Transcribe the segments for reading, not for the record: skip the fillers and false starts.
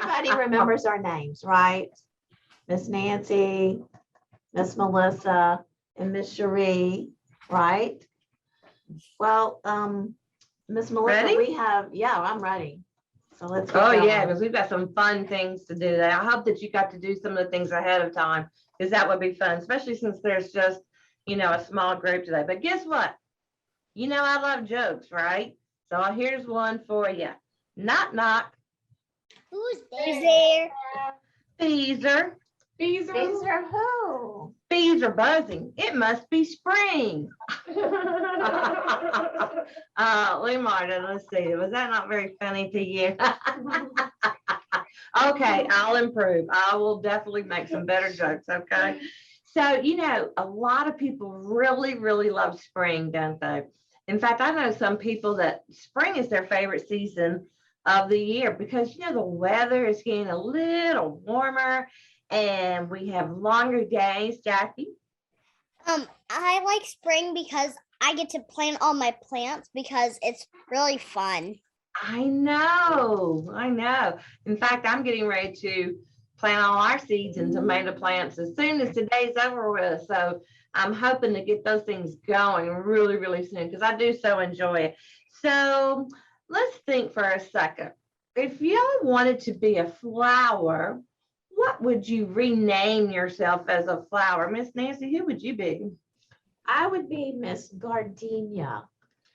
everybody remembers our names, right? Miss Nancy, Miss Melissa, and Miss Cherie, right? Well, Miss Melissa, Ready? we have, yeah, I'm ready. So let's get Oh, yeah, going. because we've got some fun things to do today. I hope that you got to do some of the things ahead of time, because that would be fun, especially since there's just, a small group today. But guess what? I love jokes, right? So here's one for you. Knock, knock. Who's there? Beezer. These are who? Bees are buzzing. It must be spring. Lee Martin, let's see. Was that not very funny to you? Okay, I'll improve. I will definitely make some better jokes, okay? So, a lot of people really, really love spring, don't they? In fact, I know some people that spring is their favorite season of the year because, the weather is getting a little warmer and we have longer days. Jackie? I like spring because I get to plant all my plants because it's really fun. I know. In fact, I'm getting ready to plant all our seeds in tomato plants as soon as today's over with. So I'm hoping to get those things going really, really soon because I do so enjoy it. So let's think for a second. If you wanted to be a flower, what would you rename yourself as a flower? Miss Nancy, who would you be? I would be Miss Gardenia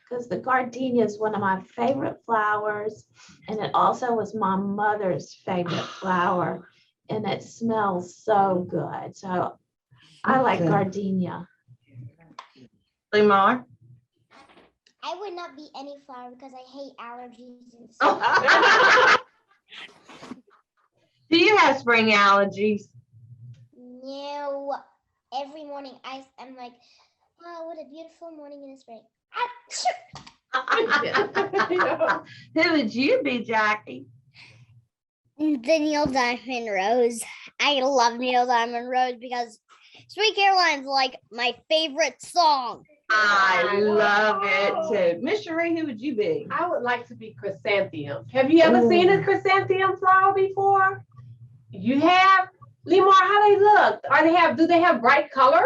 because the gardenia is one of my favorite flowers, and it also was my mother's favorite flower, and it smells so good. So I like Okay. gardenia. Lemar? I would not be any flower because I hate allergies and Oh. stuff. Do you have spring allergies? No, every morning I'm like, wow, what a beautiful morning in the spring. Who would you be, Jackie? The Neil Diamond Rose. I love Neil Diamond Rose because Sweet Caroline's like my favorite song. I love it too. Miss Cherie, who would you be? I would like to be chrysanthemum. Have you ever seen a chrysanthemum flower before? You have? Lemar, how they look? Do they have bright colors?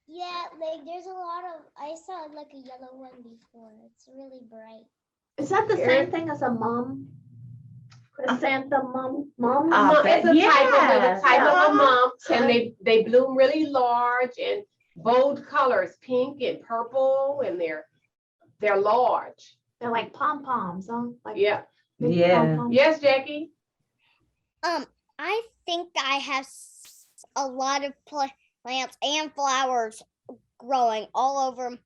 Yeah, like there's a lot of, I saw like a yellow one before. It's really bright. Is that the same thing as a mum? Chrysanthemum, mum? It's a Yes. type of a mumps, and they bloom really large and bold colors, pink and purple, and they're large. They're like pom-poms, huh? Like Yeah. big Yeah. pom-poms. Yes, Jackie. I think I have a lot of plants and flowers growing all over.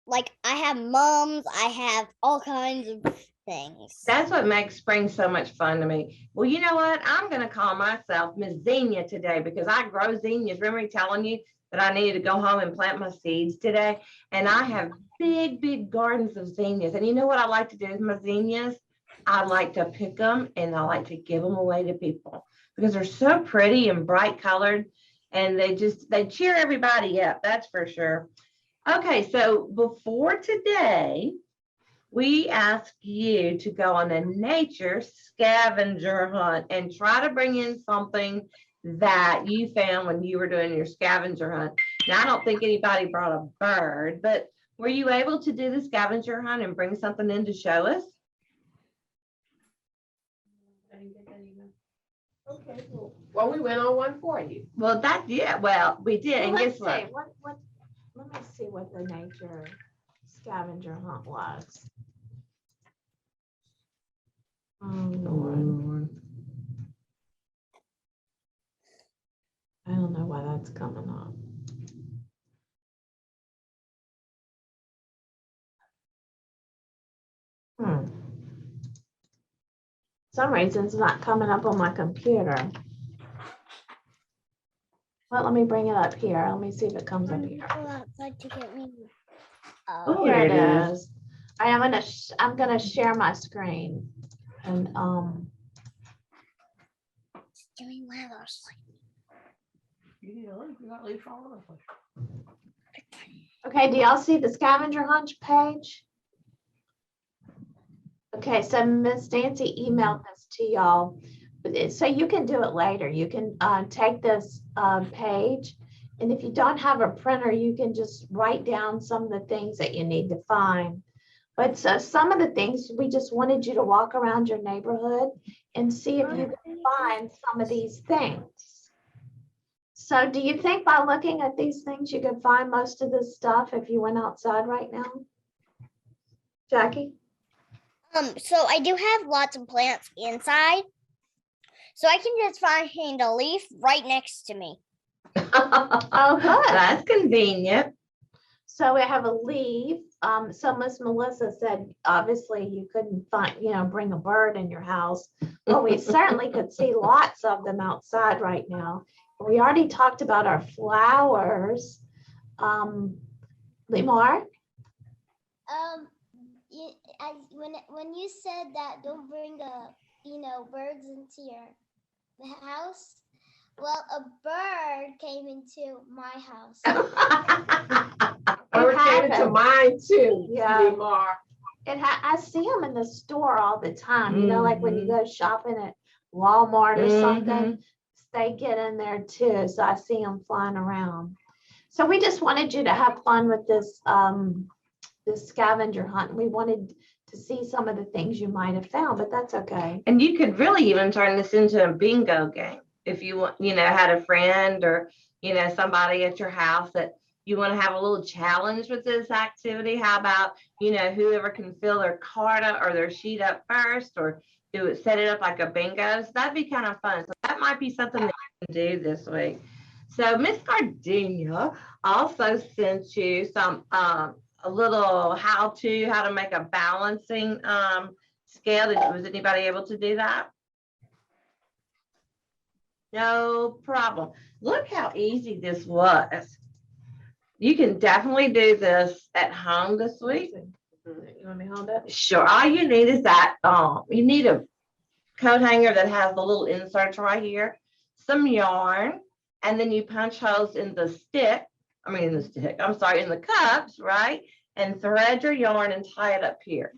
Like I have mums, I have all kinds of things. That's what makes spring so much fun to me. Well, you know what? I'm going to call myself Miss Xenia today because I grow zinnias. Remember me telling you that I needed to go home and plant my seeds today? And I have big, big gardens of zinnias. And you know what I like to do with my zinnias? I like to pick them and I like to give them away to people because they're so pretty and bright colored. And they cheer everybody up. That's for sure. Okay, so before today, we ask you to go on a nature scavenger hunt and try to bring in something that you found when you were doing your scavenger hunt. Now, I don't think anybody brought a bird, but were you able to do the scavenger hunt and bring something in to show us? Okay, cool. Well, we went on one for you. Well, we did. And guess what? Let me see what the nature scavenger hunt was. Oh, Lord. I don't know why that's coming up. Some reason it's not coming up on my computer. Well, let me bring it up here. Let me see if it comes up here. Go outside to get me. Oh, Here it there it is. I'm gonna share my screen and Doing one of those. okay, do y'all see the scavenger hunt page? Okay, so Miss Nancy emailed this to y'all, so you can do it later. You can take this page, and if you don't have a printer, you can just write down some of the things that you need to find. But so some of the things, we just wanted you to walk around your neighborhood and see if you can find some of these things. So do you think by looking at these things, you could find most of this stuff if you went outside right now? Jackie? So I do have lots of plants inside. So I can just find a leaf right next to me. Oh, good. That's convenient. So we have a leaf. So Miss Melissa said, obviously you couldn't find, bring a bird in your house. Well, we certainly could see lots of them outside right now. We already talked about our flowers. Limar? When you said that don't bring birds into the house, well, a bird came into my house. Bird came into happened. mine too. Yeah. Limar. I see them in the store all the time, like when you go shopping at Walmart or something, they get in there too. So I see them flying around. So we just wanted you to have fun with this, this scavenger hunt. We wanted to see some of the things you might have found, but that's okay. And you could really even turn this into a bingo game if you want, had a friend or, somebody at your house that you want to have a little challenge with this activity. How about, whoever can fill their card up or their sheet up first, or set it up like a bingo. So that'd be kind of fun. So that might be something that you can do this week. So Miss Gardenia also sent you some a little how to make a balancing scale. Was anybody able to do that? No problem. Look how easy this was. You can definitely do this at home this week. You want me to hold it? Sure. All you need is that you need a coat hanger that has the little inserts right here, some yarn, and then you punch holes in the in the cups, right? And thread your yarn and tie it up here.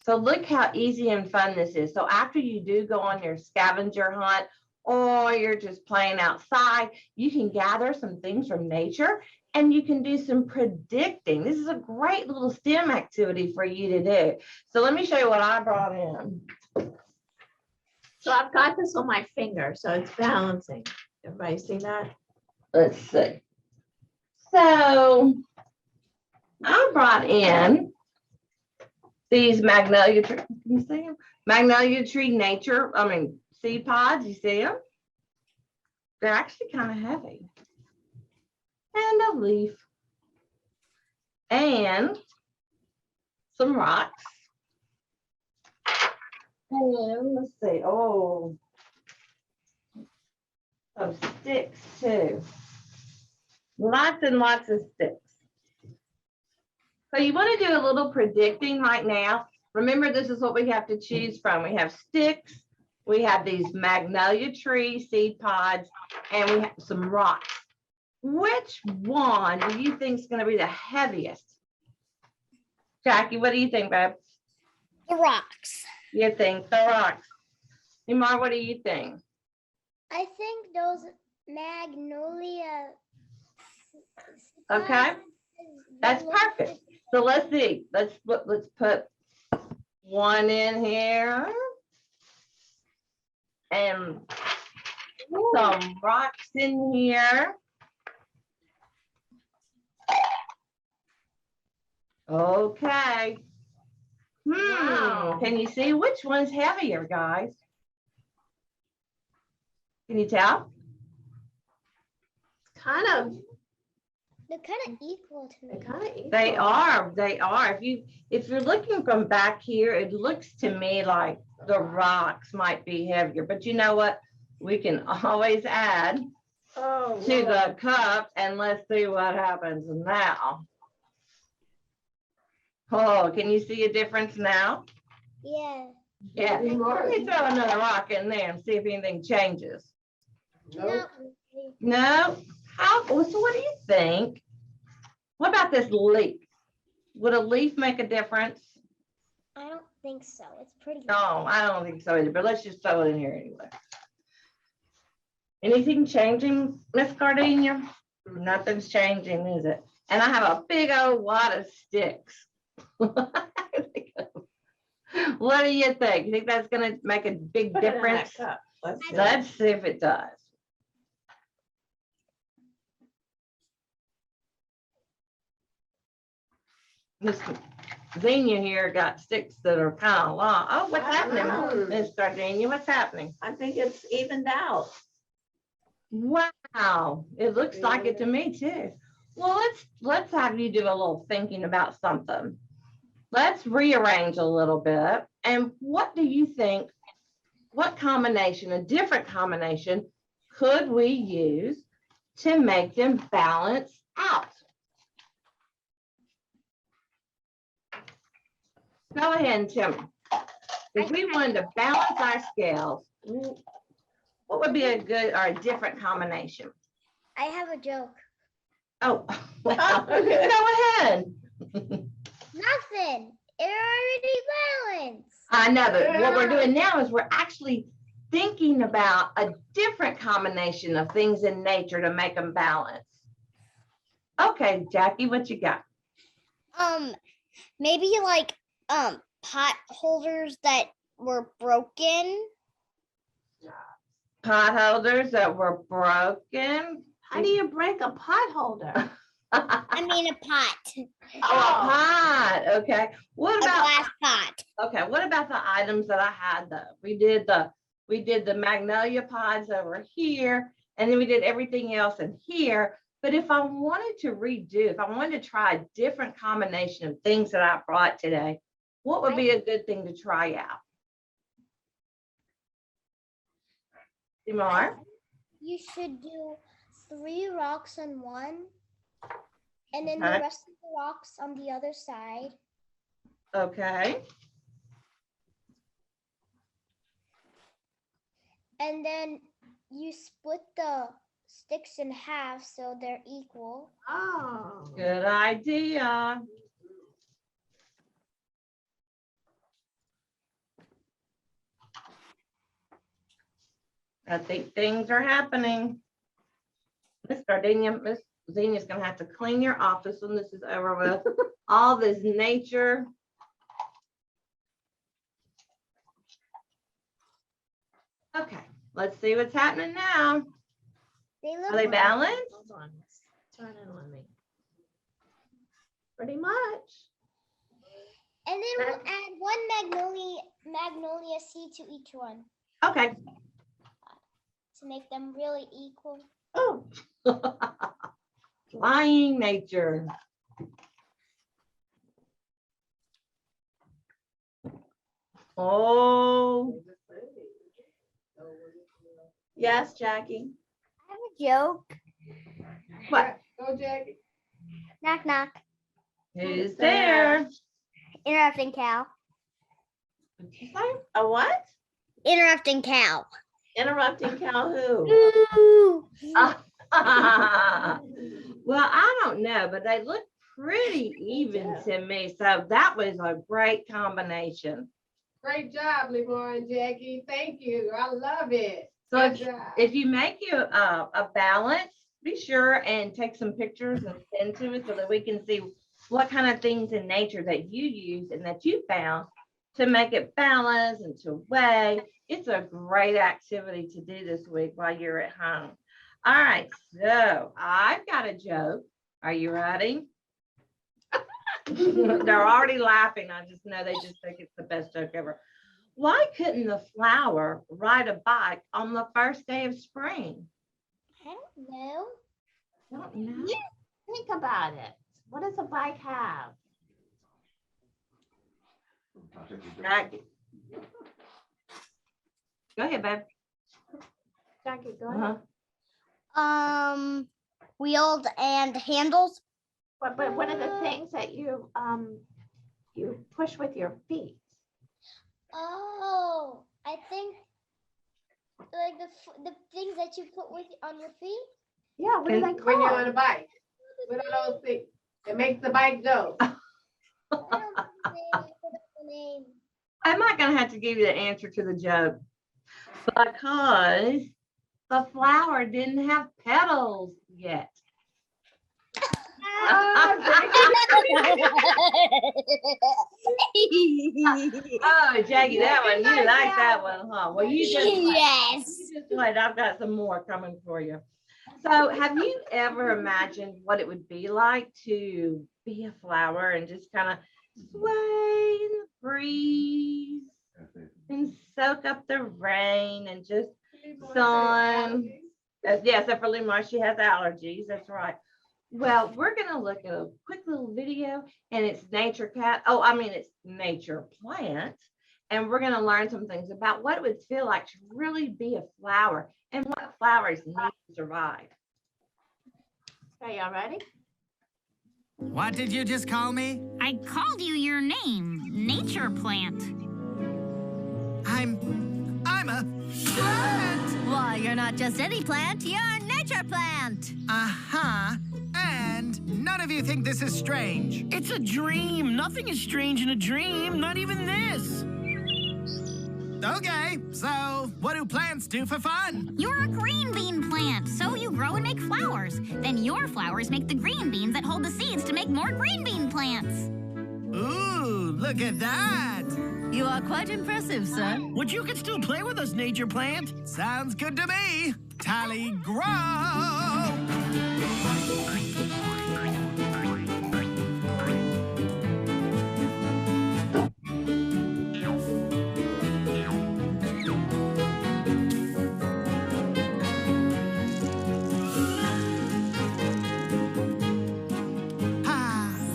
So look how easy and fun this is. So after you do go on your scavenger hunt, or you're just playing outside, you can gather some things from nature and you can do some predicting. This is a great little STEM activity for you to do. So let me show you what I brought in. So I've got this on my finger, so it's balancing. Everybody see that? Let's see. So I brought in these magnolia tree. Can you see them? Magnolia tree seed pods. You see them? They're actually kind of heavy. And a leaf. And some rocks. And let's see. Oh, some sticks too. Lots and lots of sticks. So you want to do a little predicting right now. Remember, this is what we have to choose from. We have sticks, we have these magnolia tree seed pods, and we have some rocks. Which one do you think is going to be the heaviest? Jackie, what do you think, babe? The rocks. You think the rocks. Imar, what do you think? I think those magnolia. Okay, that's perfect. So let's see. Let's put one in here and some rocks in here. Okay. Wow. Can you see which one's heavier, guys? Can you tell? They're kind of equal to me. They are. If you're looking from back here, it looks to me like the rocks might be heavier, but you know what? We can always add to the cup, and let's see what happens now. Oh, can you see a difference now? Yeah. Yeah. Let me throw another rock in there and see if anything changes. No. No? So what do you think? What about this leaf? Would a leaf make a difference? I don't think so. It's pretty. No, I don't think so either, but let's just throw it in here anyway. Anything changing, Miss Gardenia? Nothing's changing, is it? And I have a big old wad of sticks. What do you think? You think that's gonna make a big Put it in that difference? cup. Let's see. Let's see if it does. Miss Xenia here got sticks that are kind of long. Oh, what's happening, Wow. Miss Gardenia? What's happening? I think it's evened out. Wow, it looks like it to me too. Well, let's have you do a little thinking about something. Let's rearrange a little bit. And what do you think? What combination, a different combination, could we use to make them balance out? Go ahead and tell me. If we wanted to balance our scales, what would be a good or a different combination? I have a joke. Oh, well, Okay. go ahead. Nothing. It already balanced. I know, but what we're doing now is we're actually thinking about a different combination of things in nature to make them balance. Okay, Jackie, what you got? Maybe like pot holders that were broken. Pot holders that were broken. How do you break a pot holder? I mean a pot, Oh, a pot. Okay. What a about glass pot. okay? What about the items that I had though? We did the magnolia pods over here, and then we did everything else in here. But if I wanted to redo, if I wanted to try a different combination of things that I brought today, what would be a good thing to try out? Demar? You should do 3 rocks on one, and then Okay. the rest of the rocks on the other side. Okay. And then you split the sticks in half so they're equal. Oh. Good idea. I think things are happening. Miss Gardenia, Miss Xenia's gonna have to clean your office when this is over with. All this nature. Okay, let's see what's happening now. They Are look they balanced? Hold on. Turn it on me. Pretty much. and then we'll add 1 magnolia seed to each one Okay. to make them really equal. Oh, Flying nature. Oh, yes, Jackie. I have a joke. what? Go, Jackie. Knock knock. Who's there? Interrupting cow. What'd you say? A what? Interrupting cow. Interrupting cow who? Ooh. Well, I don't know, but they look pretty even to me. So that was a great combination. Great job, Lemar and Jackie. Thank you. I love it. So Good if, job. if you make you a balance, be sure and take some pictures and send to us so that we can see what kind of things in nature that you use and that you found to make it balance and to weigh. It's a great activity to do this week while you're at home. All right, so I've got a joke. Are you ready? They're already laughing. I just know they just think it's the best joke ever. Why couldn't the flower ride a bike on the first day of spring? I don't know. Don't know. Think about it. What does a bike have? Jackie. Go ahead, babe. Jackie, go ahead. Uh-huh. Wheels and handles. But one of the things that you push with your feet. Oh, I think like the things that you put on your feet. Yeah, what are they When you're on a called? bike. What are those things? It makes the bike go. I don't know the name. I forgot the name. I'm not gonna have to give you the answer to the joke because the flower didn't have petals yet. Oh, Jackie, that one, you like that one, huh? Well, you just wait. Yes. You just wait. I've got some more coming for you. So have you ever imagined what it would be like to be a flower and just kind of sway in the breeze and soak up the rain and just sun? Yeah, except for Limar, she has allergies. That's right. Well, we're going to look at a quick little video and it's nature cat. Oh, I mean, it's nature plant. And we're going to learn some things about what it would feel like to really be a flower and what flowers need to survive. Okay, y'all ready? What did you just call me? I called you your name, Nature Plant. I'm a plant. Why, you're not just any plant, you're a nature plant. Uh-huh. And none of you think this is strange. It's a dream. Nothing is strange in a dream, not even this. Okay, so what do plants do for fun? You're a green bean plant, so you grow and make flowers. Then your flowers make the green beans that hold the seeds to make more green bean plants. Ooh, look at that. You are quite impressive, sir. But you can still play with us, nature plant. Sounds good to me. Tally grow.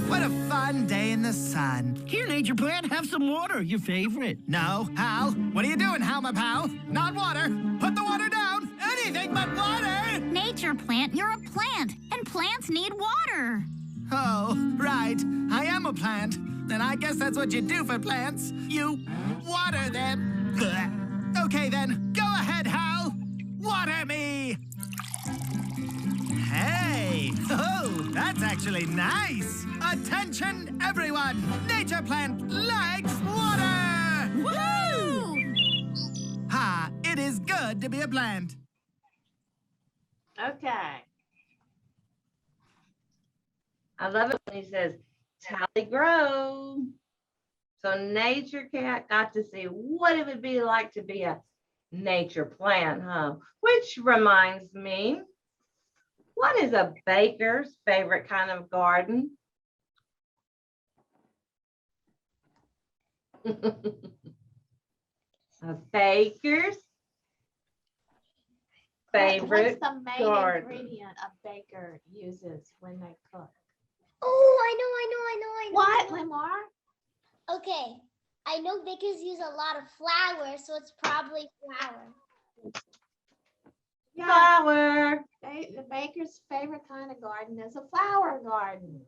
What a fun day in the sun. Here, nature plant, have some water, your favorite. No, Hal. What are you doing, Hal, my pal? Not water. Put the water down. Anything but water. Nature Plant, you're a plant, and plants need water. Oh, right. I am a plant. And I guess that's what you do for plants. You water them. Blech. Okay, then. Go ahead, Hal. Water me. Hey. Oh, that's actually nice. Attention, everyone. Nature Plant likes water. Woo! Ha, it is good to be a plant. Okay. I love it when he says, tally grow. So Nature Cat got to see what it would be like to be a nature plant, huh? Which reminds me, what is a baker's favorite kind of garden? A baker's favorite What's the main garden. ingredient a baker uses when they cook? Oh, I know. What, Lamar? Okay, I know bakers use a lot of flour, so it's probably flour. Flower. The baker's favorite kind of garden is a flower garden.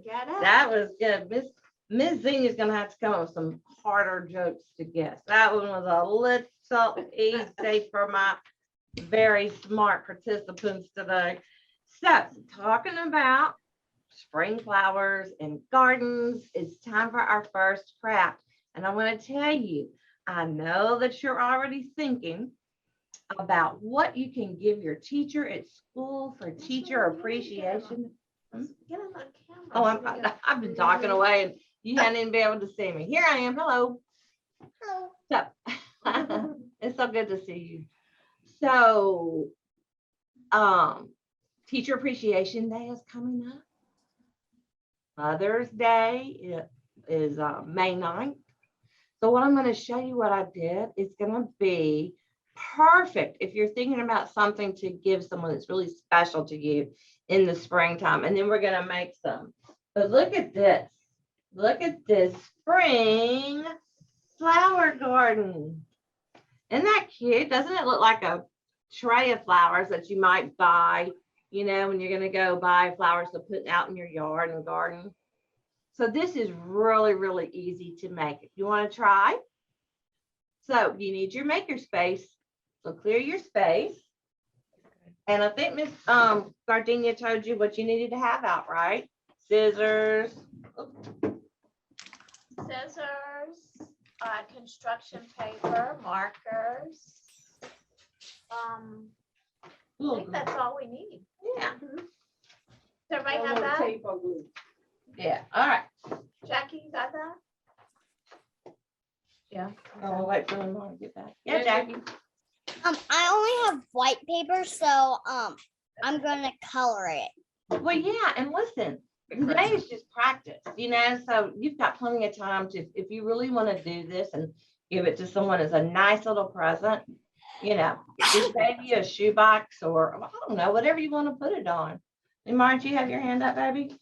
Get it? That was good. Miss Zenia's gonna have to come up with some harder jokes to guess. That one was a little easy for my very smart participants today. So, talking about spring flowers and gardens, it's time for our first craft. And I want to tell you, I know that you're already thinking about what you can give your teacher at school for teacher appreciation. Get on the camera. Oh, I've been talking away and you hadn't even been able to see me. Here I am. Hello. Hello. So it's so good to see you. So Teacher Appreciation Day is coming up. Mother's Day is May 9th. So what I'm going to show you what I did is going to be perfect if you're thinking about something to give someone that's really special to you in the springtime. And then we're going to make some. But look at this. Look at this spring flower garden. Isn't that cute? Doesn't it look like a tray of flowers that you might buy, you know, when you're going to go buy flowers to put out in your yard and garden? So this is really, really easy to make. If you want to try. So you need your maker space. So clear your space. And I think Miss Gardenia told you what you needed to have out, right? Scissors. Scissors. construction paper, markers. I think that's all we need. Yeah, Does everybody have that? Tape or glue. yeah, all right. Jackie, you got that? Yeah. Oh, we'll wait for Lamar to get back. Yeah, Yeah, Jackie. I only have white paper, so I'm gonna color it. Well, yeah, and listen, today is just practice, so you've got plenty of time to, if you really want to do this and give it to someone as a nice little present, just maybe a shoebox or, I don't know, whatever you want to put it on. Lamar, do you have your hand up, baby?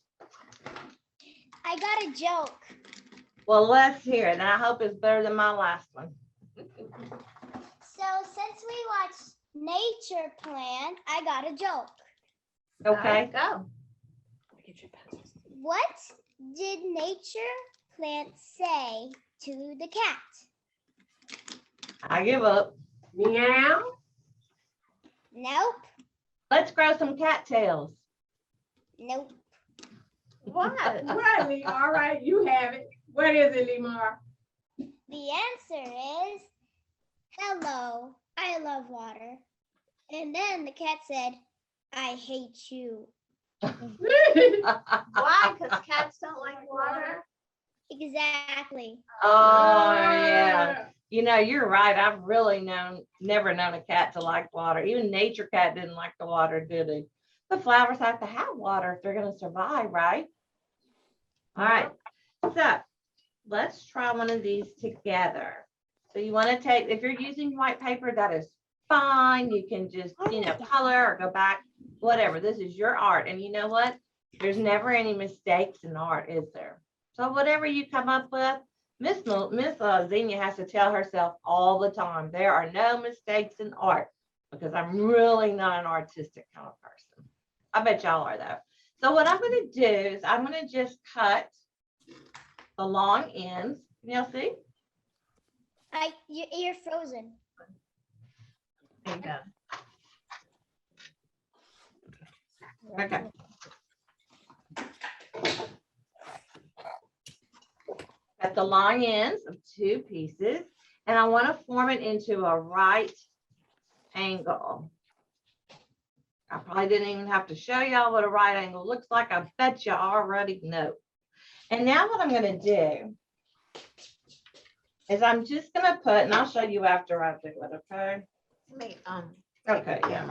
I got a joke. Well, let's hear it, and I hope it's better than my last one. So since we watched Nature Plant, I got a joke. Okay, Go. What did Nature Plant say to the cat? I give up. Meow. Nope. Let's grow some cattails. Nope. What? Right, Lee. All right, you have it. What is it, Limar? The answer is hello. I love water. And then the cat said, I hate you. Why? Because cats don't like water. Exactly. Oh, yeah. You're right. I've really never known a cat to like water. Even nature cat didn't like the water, did he? The flowers have to have water if they're going to survive, right? All right. So let's try one of these together. So you want to take, if you're using white paper, that is fine. You can just, color or go back, whatever. This is your art. And you know what? There's never any mistakes in art, is there? So whatever you come up with, Miss Xenia has to tell herself all the time, there are no mistakes in art, because I'm really not an artistic kind of person. I bet y'all are though. So what I'm going to do is I'm going to just cut the long ends. Can y'all see? You're frozen. There you go. Okay. At the long ends of two pieces, and I want to form it into a right angle. I probably didn't even have to show y'all what a right angle looks like. I bet you already know. And now what I'm going to do is I'm just going to put, and I'll show you after I do it, okay? Wait, Okay, yeah.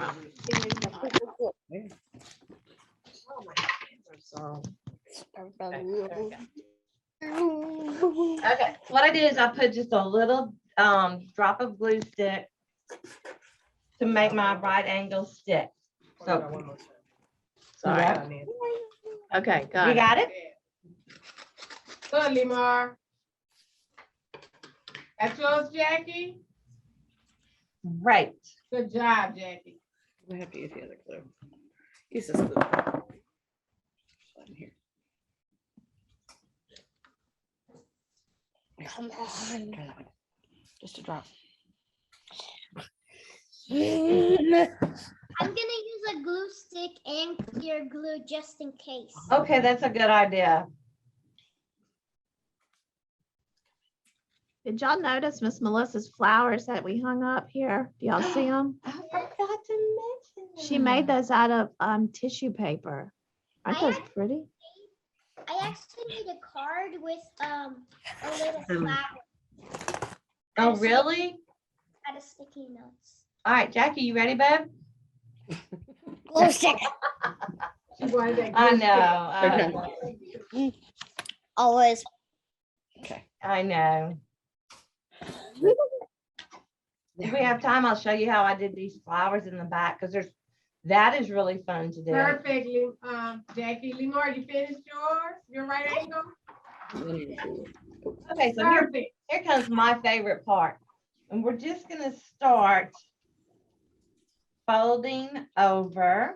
Oh, my hands are so. Okay, what I did is I put just a little drop of glue stick to make my right angle stick. So, Sorry. Yeah. Okay, you got it. got it? Good, Limar. That's yours, Jackie? Right. Good job, Jackie. We have to use the other glue. Use this glue. Here. Come on. Just a drop. I'm gonna use a glue stick and clear glue just in case. Okay, that's a good idea. Did y'all notice Miss Melissa's flowers that we hung up here? Do y'all see them? I forgot to mention She made those out of tissue paper. Aren't those pretty? I actually made a card with a little flower Oh, really? out of sticky notes. All right, Jackie, you ready, babe? Glue stick. She wanted that I glue know. stick. Always. I know. If we have time, I'll show you how I did these flowers in the back, because that is really fun to do. Perfectly, Jackie. Limar, you finished yours? Your right angle? Okay, so here Perfect. comes my favorite part. And we're just gonna start folding over,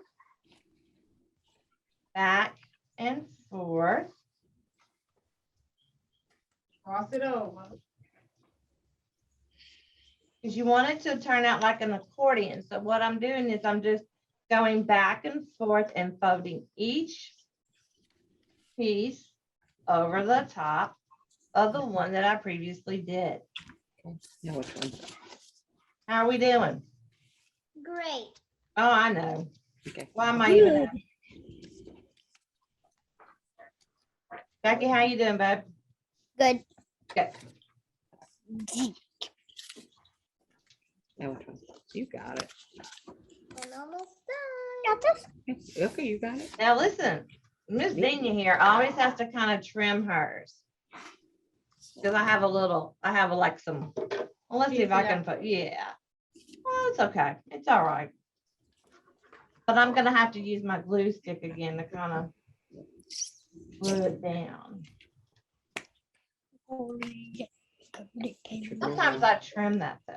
back and forth. Cross it over. Because you want it to turn out like an accordion. So what I'm doing is I'm just going back and forth and folding each piece over the top. of the one that I previously did. Okay. Now which one? How are we doing? Great. Oh, I know. Okay. Why am I even? Becky, how you doing, babe? Good. Good. Now which one? You got it. I'm almost done. Got this? Okay, you got it. Now listen, Miss Dina here always has to kind of trim hers. Because I have like some, well, let's see if I can put, yeah. Well, it's okay. It's all right. But I'm gonna have to use my glue stick again to kind of glue it down. Sometimes I trim that though.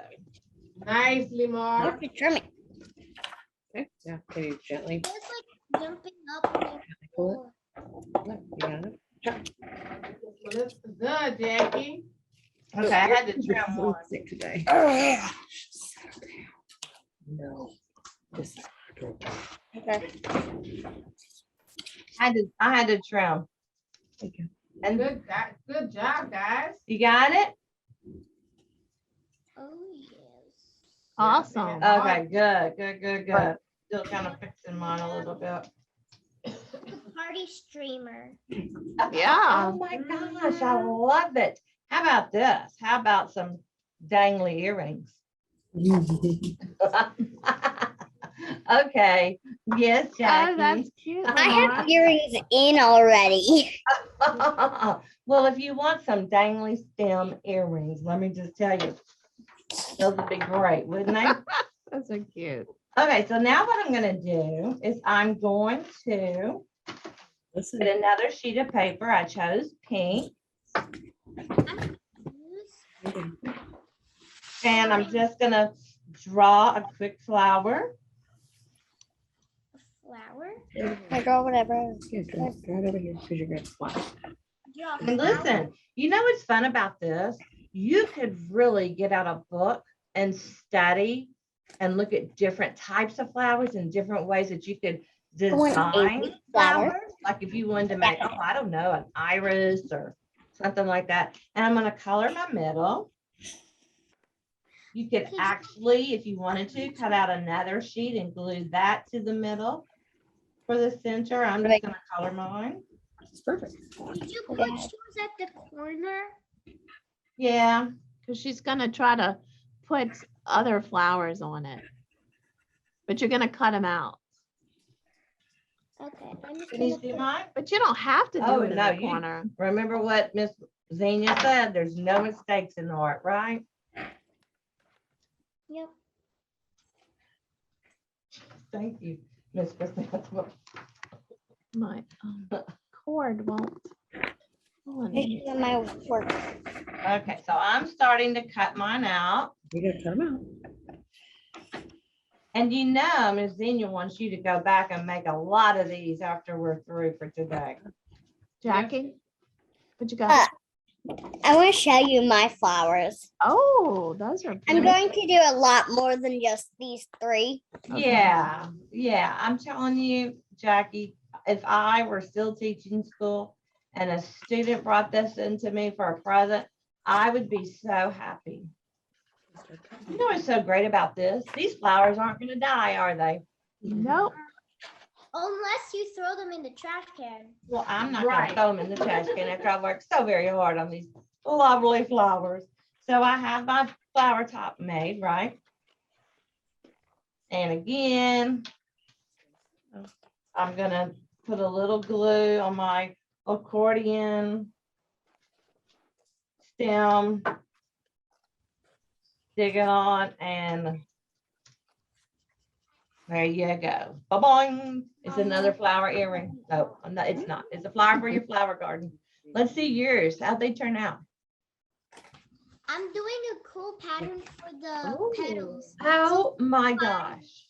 Nice, Limar. Okay, trim it. Okay. Now can you gently It's like jumping up and pull it? No, you got it. Well, it's good, Jackie. Okay, I had to You're trim so one. sick today. No. Just Okay. I had to trim. Thank you. And Good job, guys. you got it? oh yes. Awesome. Okay, good. Still kind of fixing mine a little bit. Party streamer. Yeah. Oh my gosh, I love it. How about this? How about some dangly earrings? Okay, yes, Oh, Jackie. that's cute. I have Lamar. earrings in already. Well, if you want some dangly stem earrings, let me just tell you, those would be great, wouldn't they? Those are cute. Okay, so now what I'm gonna do is I'm going to Listen. get another sheet of paper. I chose pink, and I'm just gonna draw a quick flower. Flower. I draw whatever. Yeah, draw it over here because you're gonna fly. Draw And listen, you know what's fun about this? You could really get out a book and study and look at different types of flowers and different ways that you could want a design big flower. flowers. Like if you wanted to make, oh, I don't know, an iris or something like that. And I'm gonna color my middle. You could actually, if you wanted to, cut out another sheet and glue that to the middle for the center. I'm just gonna color mine. It's perfect. Did you put yours at the corner? Yeah, Because she's gonna try to put other flowers on it. But you're gonna cut them out. Okay. I'm just can you gonna see put- mine? But you don't have to do Oh, it in no, the you- corner. Remember what Miss Xenia said? There's no mistakes in art, right? Yep. Thank you, Miss Chrysanthemum. My cord won't. go in here. Here's my work. Okay, so I'm starting to cut mine out. You gotta cut them out. And you know, Miss Xenia wants you to go back and make a lot of these after we're through for today. Jackie, what you got? I want to show you my flowers. Oh, those are I'm pretty. going to do a lot more than just these 3. Okay. Yeah, I'm telling you, Jackie, if I were still teaching school and a student brought this into me for a present, I would be so happy. You know what's so great about this? These flowers aren't gonna die, are they? Nope. Unless you throw them in the trash can. Well, I'm not gonna Right. throw them in the trash can after I worked so very hard on these lovely flowers. So I have my flower top made, right? And again, I'm gonna put a little glue on my accordion stem. Stick it on and there you go. Ba-boing. It's another flower earring. No, it's not. It's a flower for your flower garden. Let's see yours. How'd they turn out? I'm doing a cool pattern for the Ooh. petals. Oh my gosh.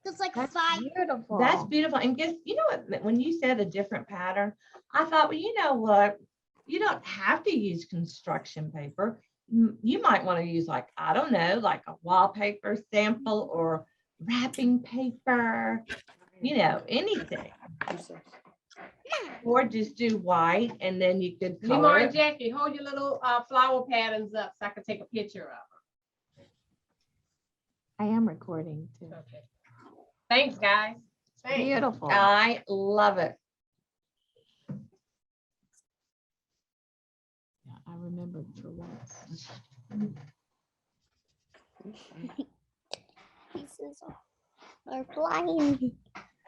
It's like That's 5. beautiful. That's beautiful. And guess, you know what, when you said a different pattern, I thought, well, you know what? You don't have to use construction paper. You might want to use like, I don't know, like a wallpaper sample or wrapping paper, you know, anything. Or just do white and then you could color Lemar and it. Jackie, hold your little flower patterns up so I can take a picture of I am recording too. them. Okay. Thanks, guys. Thanks. Beautiful. I love it. Yeah, I remembered for once. Pieces are flying.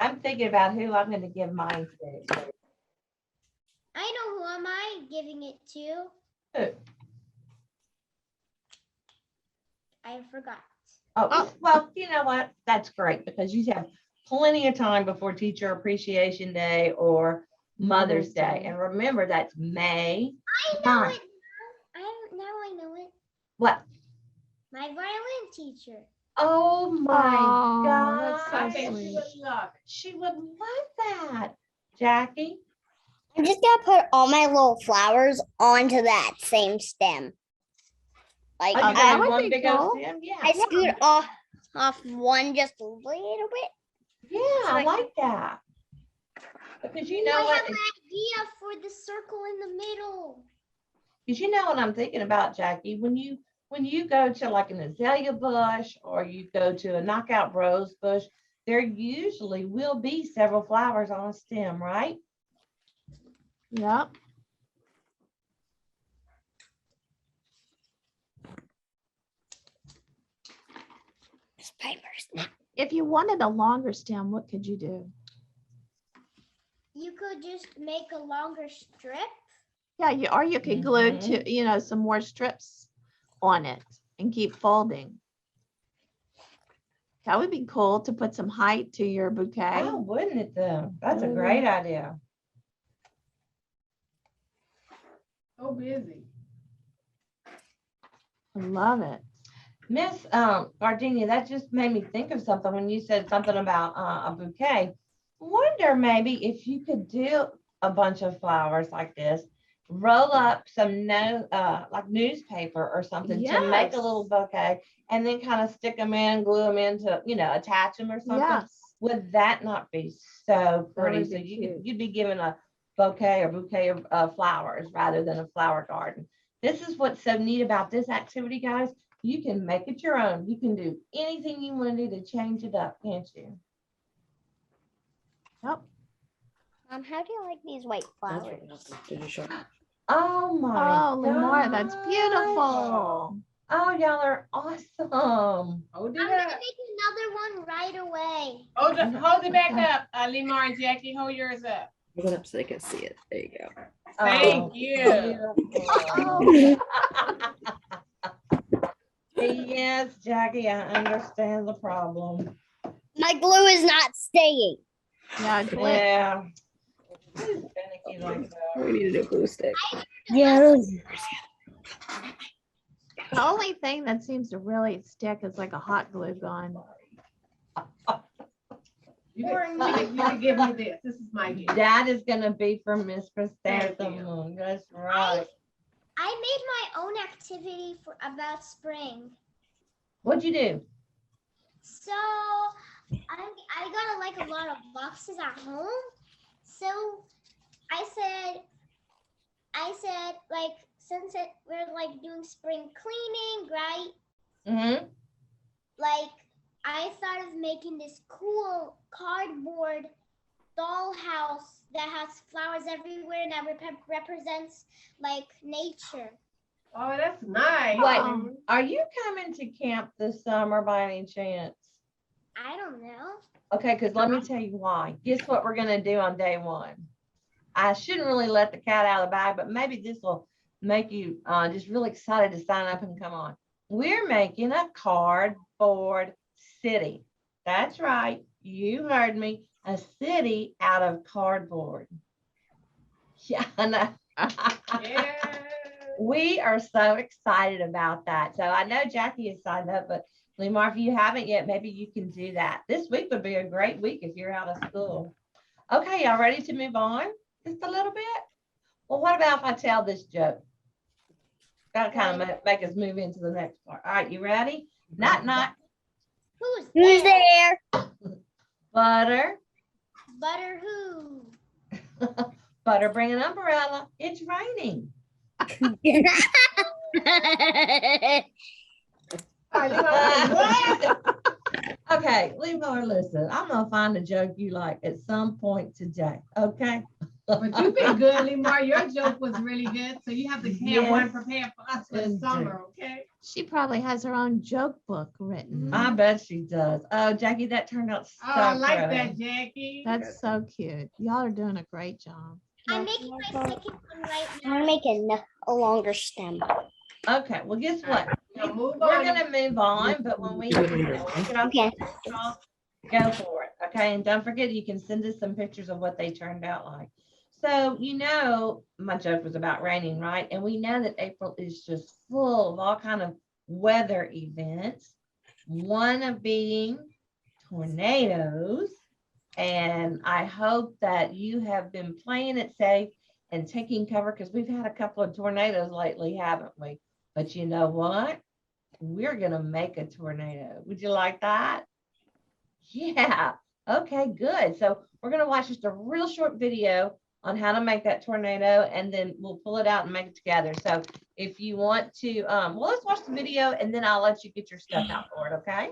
I'm thinking about who I'm gonna give mine to. I know who am I giving it to. Who? I forgot. Oh, well, you know what? That's great because you have plenty of time before Teacher Appreciation Day or Mother's Day. And remember, that's May. I know 9th. it. Now I know it. What? My violin teacher. Oh my Oh, God. that's I so think sweet. she would love it. She would love that. Jackie? I'm just gonna put all my little flowers onto that same stem. Like Oh, you that got would one be big cool. old stem? Yeah. I scoot off one just a little bit. Yeah, I like that. Because you know I what? have an idea for the circle in the middle. Because you know what I'm thinking about, Jackie, when you go to like an azalea bush or you go to a knockout rose bush, there usually will be several flowers on a stem, right? Yep. Just papers. If you wanted a longer stem, what could you do? You could just make a longer strip. Yeah, or you could glue to, some more strips on it and keep folding. That would be cool to put some height to your bouquet. Oh, wouldn't it though? That's a great idea. So busy. I love it. Miss Gardenia, that just made me think of something when you said something about a bouquet. Wonder maybe if you could do a bunch of flowers like this, roll up some like newspaper or something to make a Yes. little bouquet and then kind of stick them in, glue them into, attach them or something. Yes. Would that not be so pretty? would So be cute. you'd be given a bouquet of flowers rather than a flower garden. This is what's so neat about this activity, guys. You can make it your own. You can do anything you want to do to change it up, can't you? Yep. How do you like these white flowers? Did you show? Oh my Oh, Lamar, that's gosh. beautiful. Oh, y'all are awesome. Hold it I'm gonna up. make another one right away. Hold it back up. Lemar and Jackie, hold yours up. Hold it up so they can see it. There you go. Thank Oh, you. beautiful. Yes, Jackie, I understand the problem. My glue is not staying. Yeah, glue. Yeah. It's finicky like that. We need a new glue stick. Yeah. The only thing that seems to really stick is like a hot glue gun. You can give me this. This is my gift. That is gonna be for Miss Thank Chrysanthemum. That's right. I made my own activity about spring. What'd you do? So I got a lot of boxes at home. So I said like since we're like doing spring cleaning, right? Mm-hmm. Like I thought of making this cool cardboard dollhouse that has flowers everywhere and that represents like nature. Oh, that's nice. Wait, are you coming to camp this summer by any chance? I don't know. Okay, because let me tell you why. Guess what we're gonna do on day one? I shouldn't really let the cat out of the bag, but maybe this will make you just really excited to sign up and come on. We're making a cardboard city. That's right. You heard me. A city out of cardboard. Yeah, I know. Yeah. We are so excited about that. So I know Jackie has signed up, but Lemar, if you haven't yet, maybe you can do that. This week would be a great week if you're out of school. Okay, y'all ready to move on just a little bit? Well, what about if I tell this joke? That'll kind of make us move into the next part. All right, you ready? Not Who's there? butter. Butter who? Better bring an umbrella. It's raining. Okay, Lemar, listen, I'm gonna find a joke you like at some point today, okay? But you've been good, Lemar. Your joke was really good. So you have to have one Yes, prepared for us for the indeed. summer, okay? She probably has her own joke book written. I bet she does. Oh, Jackie, that turned out so Oh, I like pretty. that, Jackie. That's so cute. Y'all are doing a great job. I'm making my second one right now. I'm making a longer stem. Okay, well, guess what? Now move We're on. gonna move on, but when we get off Okay. the call, go for it, okay? And don't forget, you can send us some pictures of what they turned out like. So, you know, my joke was about raining, right? And we know that April is just full of all kind of weather events, one of being tornadoes. And I hope that you have been playing it safe and taking cover, because we've had a couple of tornadoes lately, haven't we? But you know what? We're gonna make a tornado. Would you like that? Yeah. Okay, good. So we're gonna watch just a real short video on how to make that tornado, and then we'll pull it out and make it together. So if you want to, well, let's watch the video and then I'll let you get your stuff out for it, okay?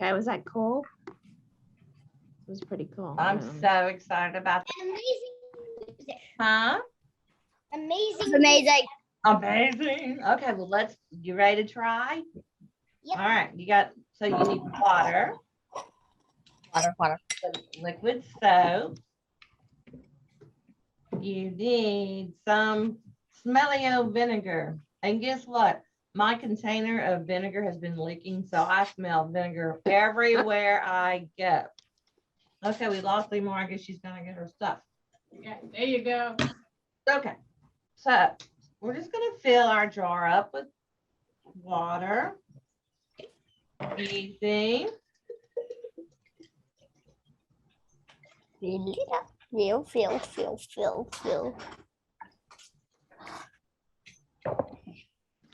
Okay, was that cool? It was pretty cool. I'm so excited about that. Amazing music. Huh? Amazing. Amazing. Amazing. Okay, well, you ready to try? Yep. All right, so you need water, Water. some liquid soap. You need some smelly-o vinegar. And guess what? My container of vinegar has been leaking, so I smell vinegar everywhere I go. Okay, we lost Lemar. I guess she's gonna get her stuff. Okay, there you go. Okay, so we're just gonna fill our jar up with water. Easy. Fill.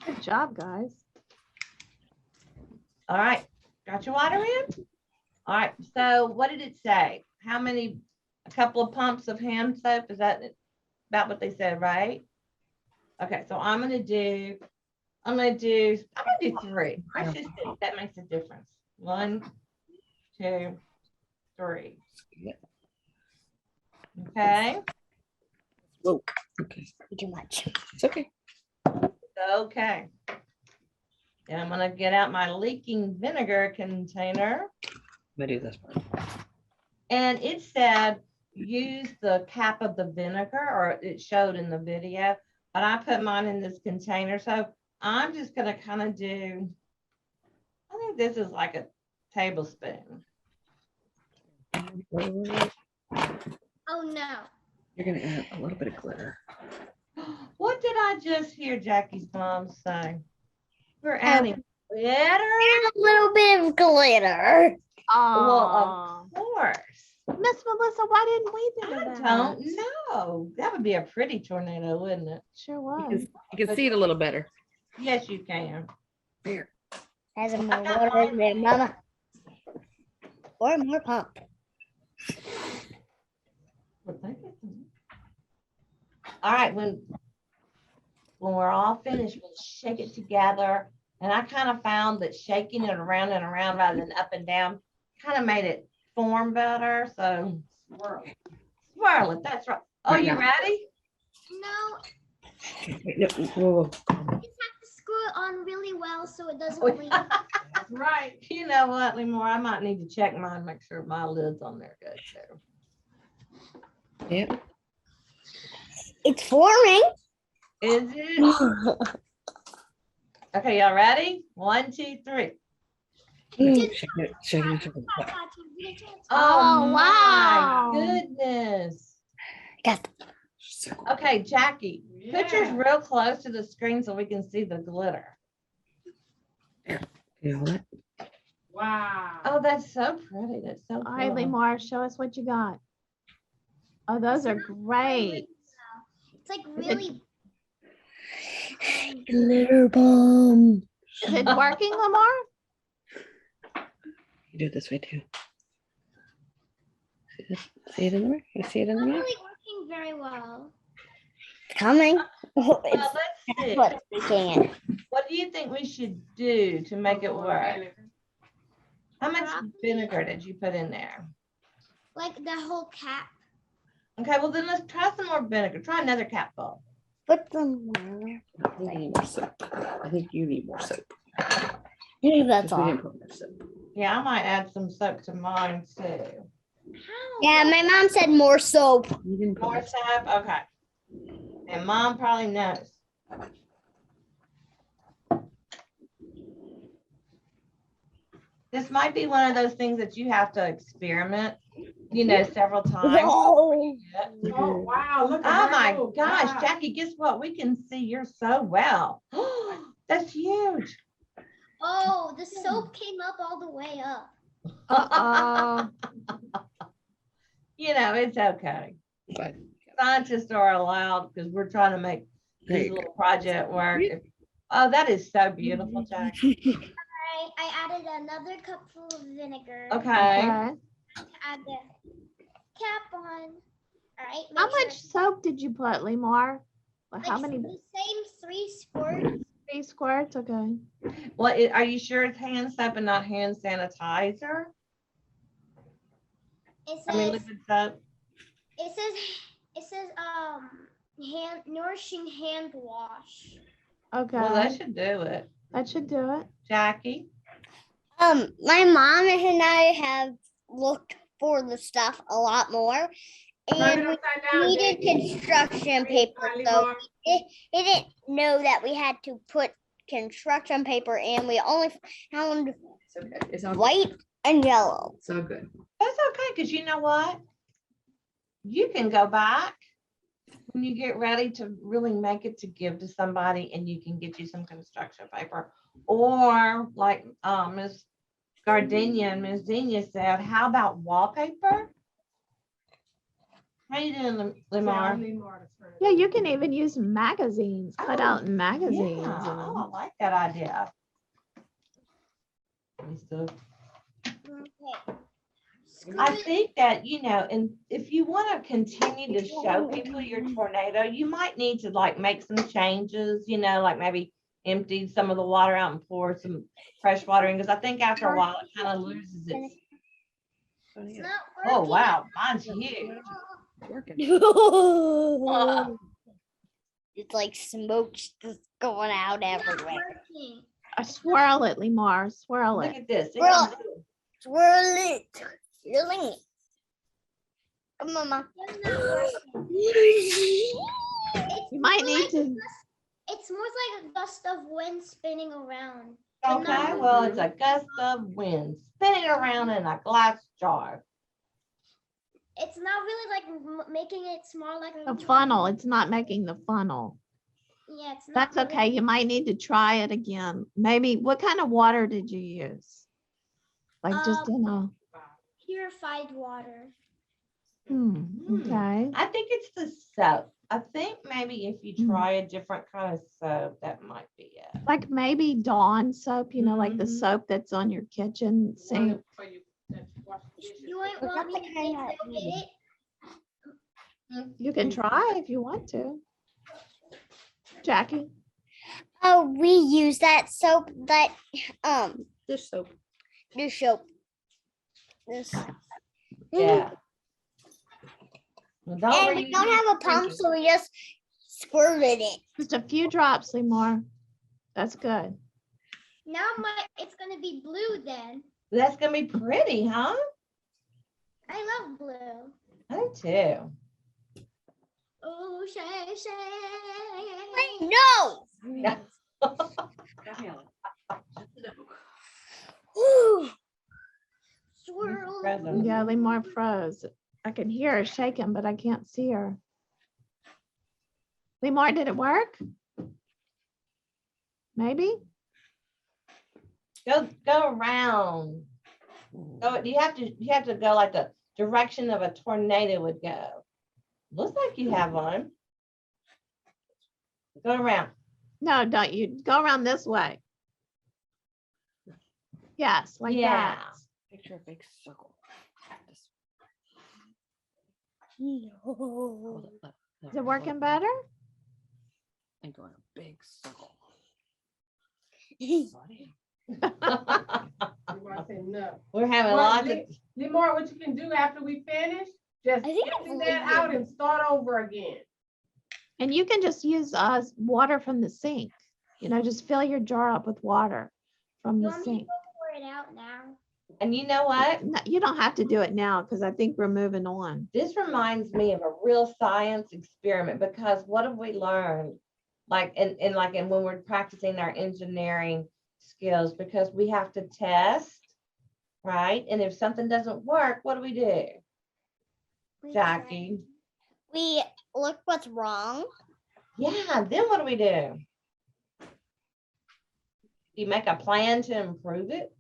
Good job, guys. All right, got your water in? All right, so what did it say? How many, a couple of pumps of hand soap? Is that about what they said, right? Okay, so I'm gonna do 3. That's just it. That makes a difference. 1, 2, 3. Okay, Whoa. Okay. Too much. It's okay. okay. And I'm gonna get out my leaking vinegar container. I'm gonna do this part. And it said, use the cap of the vinegar, or it showed in the video, but I put mine in this container. So I'm just gonna kind of do, I think this is like a tablespoon. Oh no. You're gonna add a little bit of glitter. What did I just hear Jackie's mom say? We're adding glitter? A little bit of glitter. Oh, Well, of course. Miss Melissa, why didn't we do I that? don't know. That would be a pretty tornado, wouldn't it? Sure You was. can see it a little better. Yes, you can. There. Has some more water in there, mama. Or more pump. All right, when we're all finished, we'll shake it together. And I kind of found that shaking it around and around rather than up and down kind of made it form better. So swirl it. That's right. Oh, Right you now. ready? No, Wait, no, whoa, whoa. you just have to screw it on really well so it doesn't Oh, leak. That's right. You know what, Lemore? I might need to check mine, make sure my lid's on there good too. Yep. It's forming. Is it? Okay, y'all ready? 1, 2, 3. Shake it, shake it, shake it. Oh, my wow. goodness. Yes. Okay, Jackie, put yours Yeah. real close to the screen so we can see the glitter. You know what? Wow. Oh, that's so pretty. That's so All right, cool. Lemar, show us what you got. Oh, those are great. It's like really. Glitter bomb. Is it working, Lemar? You do it this way too. See this? See it in there? You see it in Not there? really working very well. Coming. Well, It's let's see. what's making it. What do you think we should do to make it work? How much vinegar did you put in there? Like the whole cap. Okay, well then let's try some more vinegar. Try another capful. Put them there. I think you need more soap. I think you need more soap. Maybe that's 'Cause we all. didn't put more soap. Yeah, I might add some soap to mine too. How? Yeah, my mom said more soap. You didn't put More more soap. soap? Okay. And mom probably knows. This might be one of those things that you have to experiment, several times. Oh, Oh, wow. Look Oh at my her. gosh, Wow. Jackie, guess what? We can see yours so well. That's huge. Oh, the soap came up all the way up. Uh-oh. It's okay. But Scientists are allowed because we're trying to make there this you go. little project work. Oh, that is so beautiful, Jackie. I added another cup full of vinegar. Okay. Okay. To add the cap on. All right. How make sure much soap did you put, Lemar? Like How many? the same 3 squirts. 3 squirts? Okay. Well, are you sure it's hand soap and not hand sanitizer? It I mean, says liquid soap. it says hand nourishing hand wash. Okay. Well, that should do it. That should do it. Jackie? My mom and I have looked for the stuff a lot more, Turn and it we upside down, needed Jackie. construction paper, Slightly so more. it didn't know that we had to put construction paper, and we only found It's okay. It's all good. white and yellow. It's all good. That's okay, because you know what? You can go back when you get ready to really make it to give to somebody, and you can get you some construction paper. Or like Miss Gardenia and Miss Zenia said, how about wallpaper? How you doing, Lemar? Yeah, you can even use magazines, cut Oh, out in magazines. Yeah, and- oh, I like that idea. Me too. Okay. Screw I it. think that, and if you want to continue to show people your tornado, you might need to like make some changes, like maybe empty some of the water out and pour some fresh water in, because I think after a while it kind of loses its. It's not Oh, working. wow, mine's huge. Working. It's like smoke just going out It's not everywhere. working. Swirl it, Lemar, swirl Look it. at this. See Well- how I'm doing? Swirl it. Swirling it. Come on, Mom. It's not working. You might more need like to. a gust- It's more like a gust of wind spinning around. But Okay, not well, it's a gust of wind spinning around in a glass jar. It's not really like making it small like The funnel, it's not making the funnel. Yeah, it's not. That's really okay. You might need to try it again. Maybe, what kind of water did you use? Like just in a, Purified water. okay. I think it's the soap. I think maybe if you try a different kind of soap, that might be it. Like maybe Dawn soap, like the Mhm. soap that's on your kitchen sink. You won't But want me that's to the kind go of- get it? You can try if you want to. Jackie? Oh, we use that soap that Dish soap. dish soap. This. Yeah. Well, don't And we reuse don't your have a pump, sprinkler. so we just squirted it. Just a few drops, Lemar. That's good. Now it's gonna be blue then. That's gonna be pretty, huh? I love blue. I do too. Oh, shay, shay. No. Whew. Swirl. Yeah, Lemar froze. I can hear her shaking, but I can't see her. Lemar, did it work? Maybe? Go around. Go, you have to go like the direction of a tornado would go. Looks like you have one. Go around. No, don't you. Go around this way. Yes, like Yeah. that. Picture a big circle. No. Hold it up. Is it working better? And go in a big circle. Limar said no. We're having Well, lots of. Limar, what you can do after we finish, just I think empty it's that leaving. out and start over again. And you can just use water from the sink. You know, just fill your jar up with water from You the want me to sink. go pour it out now? And you know what? No, you don't have to do it now because I think we're moving on. This reminds me of a real science experiment because what have we learned? Like when we're practicing our engineering skills, because we have to test, right? And if something doesn't work, what do we do? We Jackie. We look what's wrong. Yeah, then what do we do? You make a plan to improve it?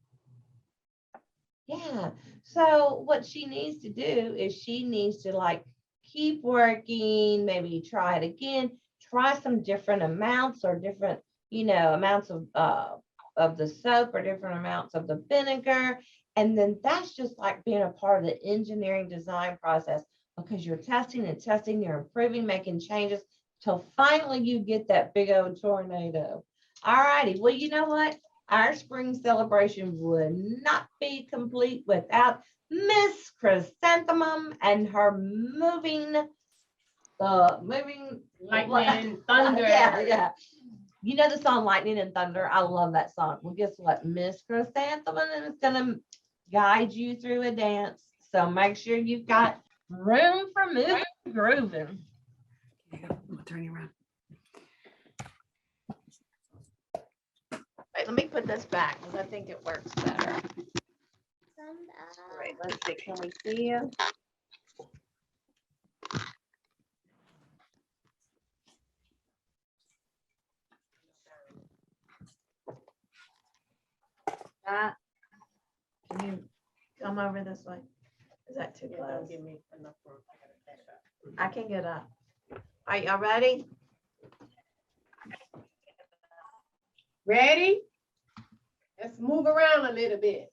Yeah. So what she needs to do is she needs to like keep working, maybe try it again, try some different amounts or different, amounts of the soap or different amounts of the vinegar. And then that's just like being a part of the engineering design process because you're testing and testing, you're improving, making changes till finally you get that big old tornado. All righty. Well, you know what? Our spring celebration would not be complete without Miss Chrysanthemum and her moving Lightning, thunder. Yeah. You know the song Lightning and Thunder? I love that song. Well, guess what? Miss Chrysanthemum is gonna guide you through a dance. So make sure you've got room for moving, grooving. Here you go. I'm gonna turn you around. Wait, let me put this back because I think it works better. All right, let's see. Can we see you? Can you come over this way? Is that too close? Don't give me enough room. I gotta catch up. I can get up. Are y'all ready? Ready? Let's move around a little bit.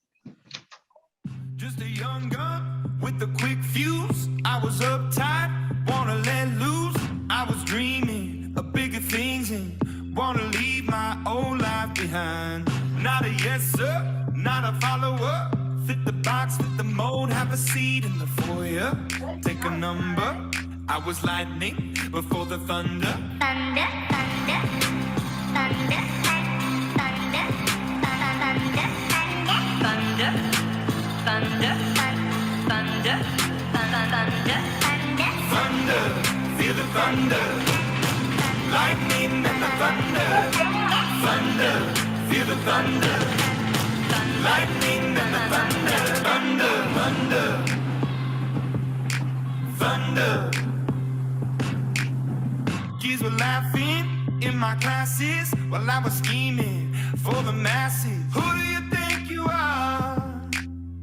Just a young gun with a quick fuse. I was uptight, wanna let loose. I was dreaming of bigger things and wanna leave my old life behind. Not a yes sir, not a follower. Fit the box, fit the mold, have a seat in the foyer. Take a number. I was lightning before the thunder. Thunder, thunder, thunder, thunder, thunder, thunder, thunder, thunder, thunder, Thunder, feel the thunder. Lightning and the thunder. Thunder, feel the thunder. Lightning and the thunder. Thunder, thunder. Thunder. Kids were laughing in my classes while I was scheming for the masses. Who do you think you are?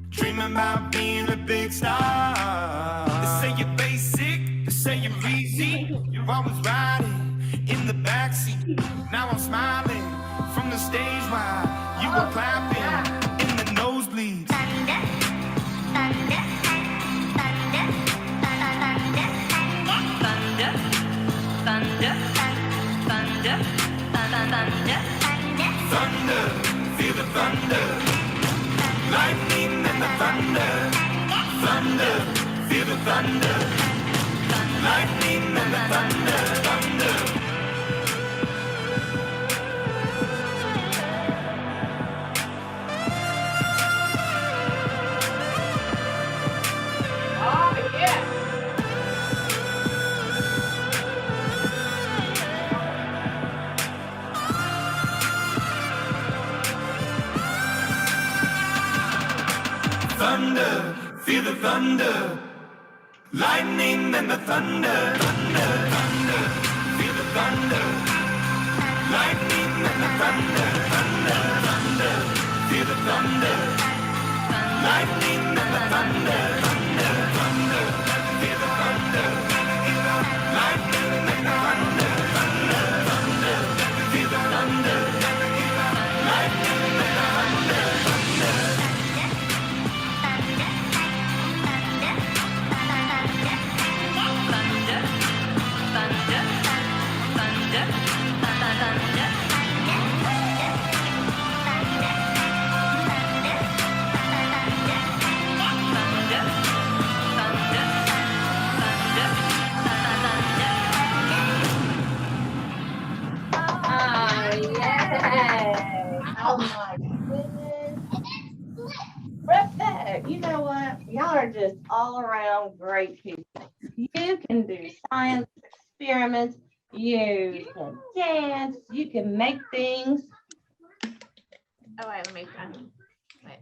Dreaming about being a big star. They say you're basic, they say you're easy. You're always riding in the backseat. Now I'm smiling from the stage while you were clapping in the nosebleeds. thunder, thunder, thunder, thunder, Thunder, thunder, thunder, thunder, Thunder, feel the thunder. Lightning and the thunder. Thunder, feel the thunder. Lightning and the thunder. Thunder. thunder, lightning and the thunder, thunder, thunder. Feel the thunder, lightning and the thunder, thunder, thunder. Feel the thunder, lightning and the thunder, thunder, thunder. Feel the thunder, lightning and the thunder, thunder, thunder. Feel the thunder, lightning and the thunder, thunder. Oh my goodness. Perfect. You know what? Y'all are just all around great people. You can do science experiments. You can dance. You can make things. Oh, wait, let me find. Wait.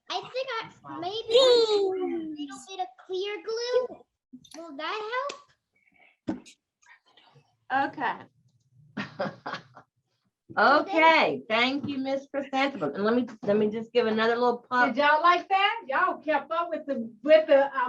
I think maybe a little bit of clear glue. Will that help? Okay. Okay, thank you, Miss Chrysanthemum. And let me just give another little pump. Did y'all like that? Y'all kept up with the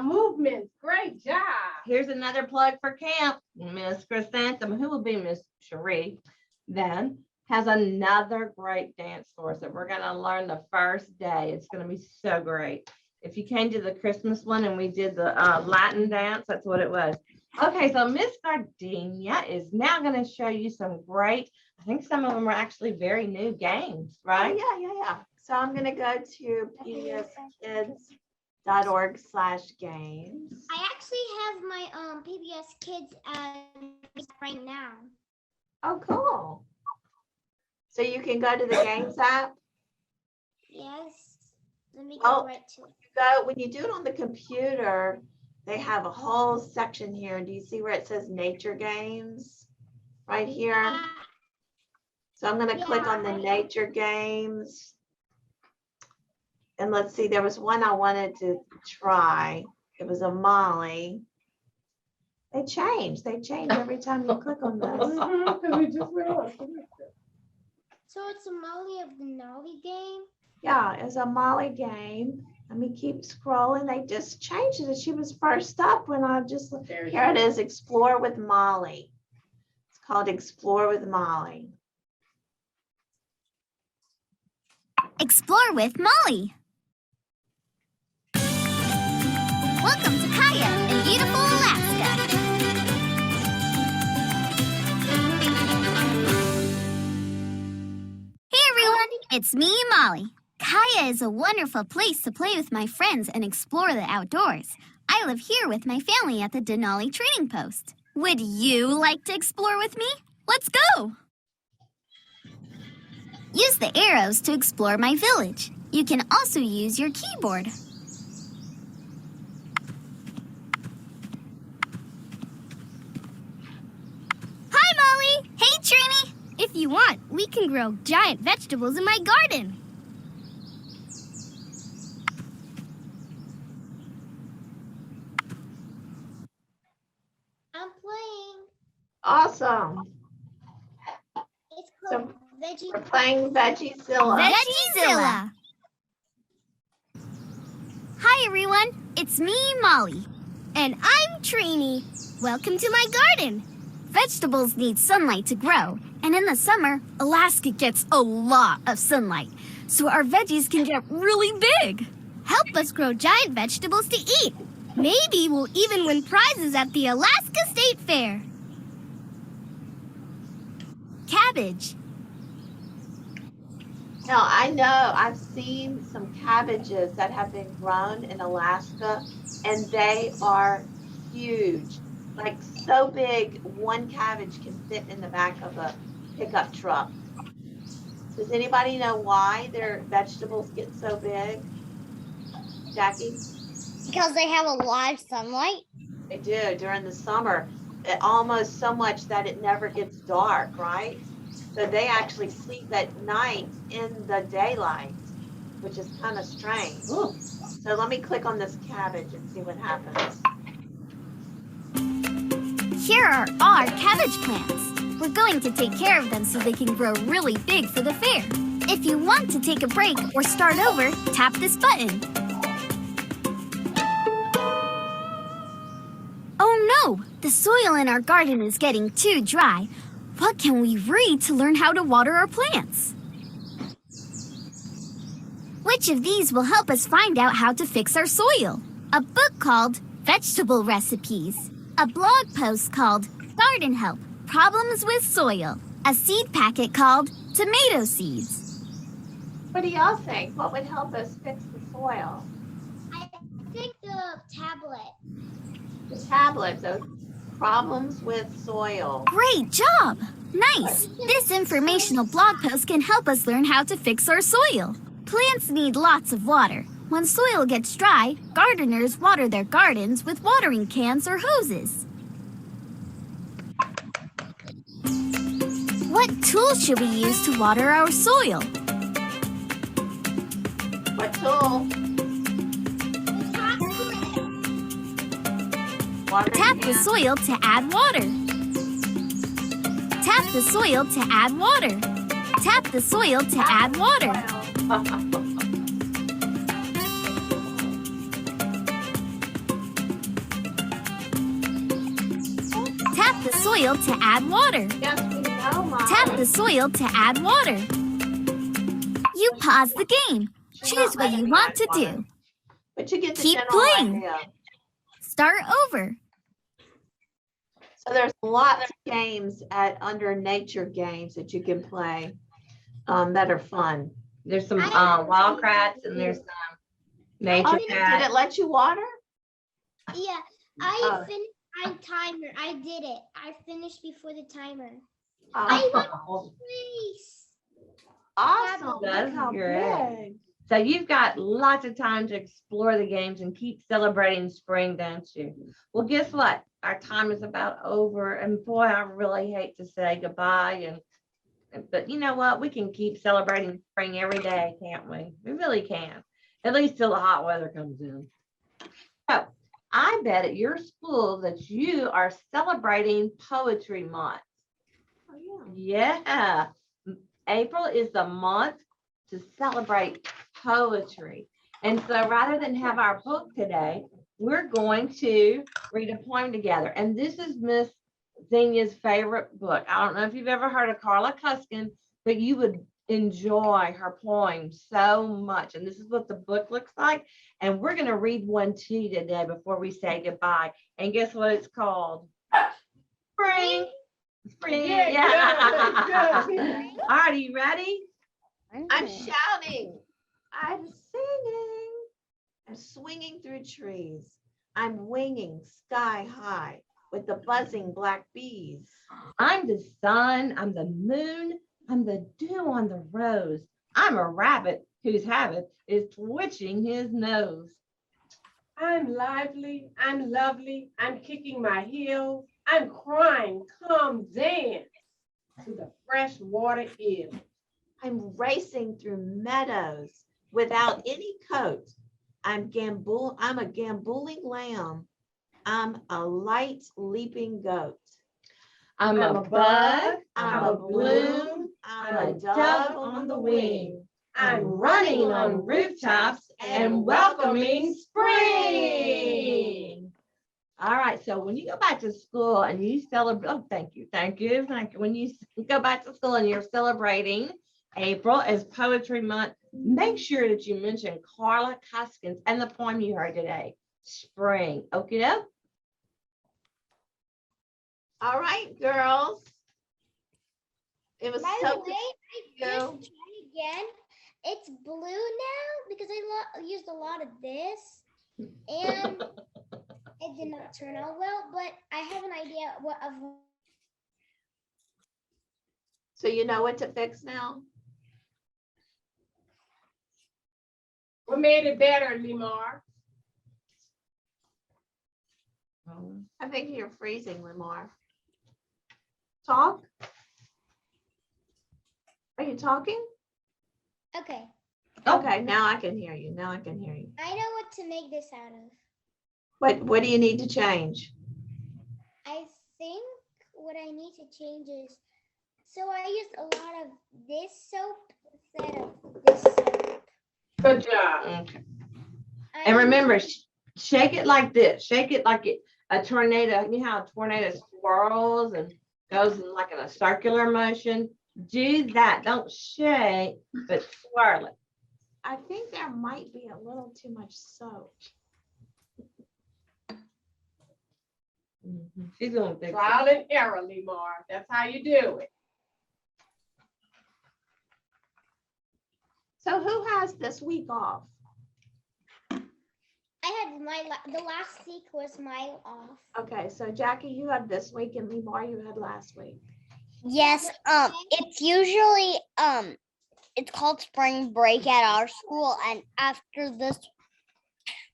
movements. Great job. Here's another plug for camp. Miss Chrysanthemum, who will be Miss Cherie, then has another great dance for us that we're going to learn the first day. It's going to be so great. If you came to the Christmas one and we did the Latin dance, that's what it was. Okay, so Miss Gardenia is now going to show you some great, I think some of them are actually very new games, right? Yeah. So I'm gonna go to pbskids.org/games. I actually have my PBS Kids right now. Oh, cool. So you can go to the games app. Yes. Let me Oh. go right to it. When you do it on the computer, they have a whole section here. Do you see where it says nature games? Right here. So I'm gonna click on the nature games. And let's see, there was one I wanted to try. It was a Molly. They change every time you click on this. Because we just went on. So it's a Molly of the Nolly game. Yeah, it's a Molly game. Let me keep scrolling. They just changed it. She was first up when I just, here it is, Explore with Molly. It's called Explore with Molly. Explore with Molly. Welcome to Kaya in beautiful Alaska. Hey everyone, it's me, Molly. Kaya is a wonderful place to play with my friends and explore the outdoors. I live here with my family at the Denali Trading Post. Would you like to explore with me? Let's go! Use the arrows to explore my village. You can also use your keyboard. Hi, Molly! Hey, Trini! If you want, we can grow giant vegetables in my garden. I'm playing. Awesome. It's called So Veggie. we're playing Veggiezilla. Veggiezilla! Hi, everyone. It's me, Molly. And I'm Trini. Welcome to my garden. Vegetables need sunlight to grow. And in the summer, Alaska gets a lot of sunlight. So our veggies can get really big. Help us grow giant vegetables to eat. Maybe we'll even win prizes at the Alaska State Fair. Cabbage. Now, I know I've seen some cabbages that have been grown in Alaska, and they are huge. Like so big, one cabbage can fit in the back of a pickup truck. Does anybody know why their vegetables get so big? Jackie? Because they have a lot of sunlight. They do during the summer, almost so much that it never gets dark, right? So they actually sleep at night in the daylight. which is kind of strange. Ooh. So let me click on this cabbage and see what happens. Here are our cabbage plants. We're going to take care of them so they can grow really big for the fair. If you want to take a break or start over, tap this button. Oh no! The soil in our garden is getting too dry. What can we read to learn how to water our plants? Which of these will help us find out how to fix our soil? A book called Vegetable Recipes. A blog post called Garden Help, Problems with Soil. A seed packet called Tomato Seeds. What do y'all think? What would help us fix the soil? I think the tablet. The tablet, the problems with soil. Great job! Nice! This informational blog post can help us learn how to fix our soil. Plants need lots of water. When soil gets dry, gardeners water their gardens with watering cans or hoses. What tools should we use to water our soil? What tool? Watering Tap the can. soil to add water. Tap the soil to add water. Tap the soil to add water. Tap the soil to add water. Yes, we know, Mom. Tap the soil to add water. You pause the game. Choose what you want to do. But you get the Keep general playing. idea. Start over. So there's lots of games at Under Nature games that you can play that are fun. There's some Wildcrats and there's some Nature Oh, did Cats. it let you water? Yeah, Oh. I finished my timer. I did it. I finished before the timer. Oh, Please. awesome. Look That's how great. big. So you've got lots of time to explore the games and keep celebrating spring, don't you? Well, guess what? Our time is about over. And boy, I really hate to say goodbye. But you know what? We can keep celebrating spring every day, can't we? We really can. At least till the hot weather comes in. So I bet at your school that you are celebrating Poetry Month. Oh, yeah. Yeah. April is the month to celebrate poetry. And so rather than have our book today, we're going to read a poem together. And this is Miss Xenia's favorite book. I don't know if you've ever heard of Carla Cuskin, but you would enjoy her poems so much. And this is what the book looks like. And we're going to read one to you today before we say goodbye. And guess what it's called? Spring. Spring. Yeah. All right, are you ready? I'm shouting. I'm singing. I'm swinging through trees. I'm winging sky high with the buzzing black bees. I'm the sun, I'm the moon, I'm the dew on the rose. I'm a rabbit whose habit is twitching his nose. I'm lively, I'm lovely, I'm kicking my heels, I'm crying, come dance to the fresh water eel. I'm racing through meadows without any coat. I'm a gamboling lamb. I'm a light leaping goat. I'm a bud, I'm a bloom, I'm I'm a dove on the wing. I'm running on rooftops and welcoming spring. All right, so when you go back to school and you celebrate, oh, thank you. When you go back to school and you're celebrating April as Poetry Month, make sure that you mention Carla Cuskins and the poem you heard today, Spring. Okie doke. All right, girls. It was By so the good. way, I Go. just tried again. It's blue now because I used a lot of this, and it did not turn out well. But I have an idea of. So you know what to fix now? What made it better, Limar? I think you're freezing, Lamar. Talk? Are you talking? Okay. Okay, now I can hear you. Now I can hear you. I know what to make this out of. What do you need to change? I think what I need to change is, so I used a lot of this soap instead of this soap. Good job. Okay. I And need- remember, shake it like this. Shake it like a tornado. You know how a tornado swirls and goes in like in a circular motion? Do that. Don't shake, but swirl it. I think there might be a little too much soap. She's gonna fix it. Trial and error, Lemar. That's how you do it. So who has this week off? I had the last week was my off. Okay, so Jackie, you had this week and Lemar, you had last week. Yes, it's usually it's called spring break at our school, and after this,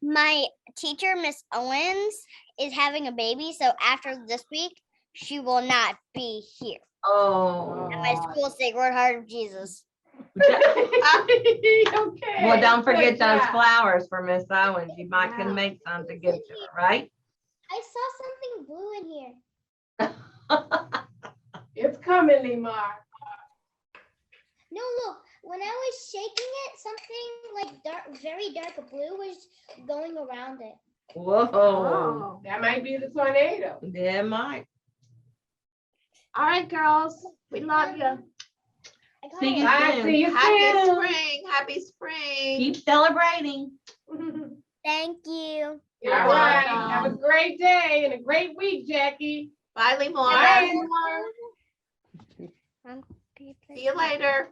my teacher, Miss Owens, is having a baby, so after this week, she will not be here. Oh. At my school, Sacred Heart of Jesus. Okay. Well, don't forget good those job. flowers for Miss Owens. You might Yeah. can make some to give to her, right? I saw something blue in here. It's coming, Lemar. No, look, when I was shaking it, something like dark, very dark blue was going around it. Whoa. Oh. That might be the tornado. Yeah, might. All right, girls, we love you. I got See it. you Bye, soon. see you Happy soon. spring, happy spring. Keep celebrating. Thank you. You're All right. welcome. Have a great day and a great week, Jackie. Bye, Lemar. Bye. See you later.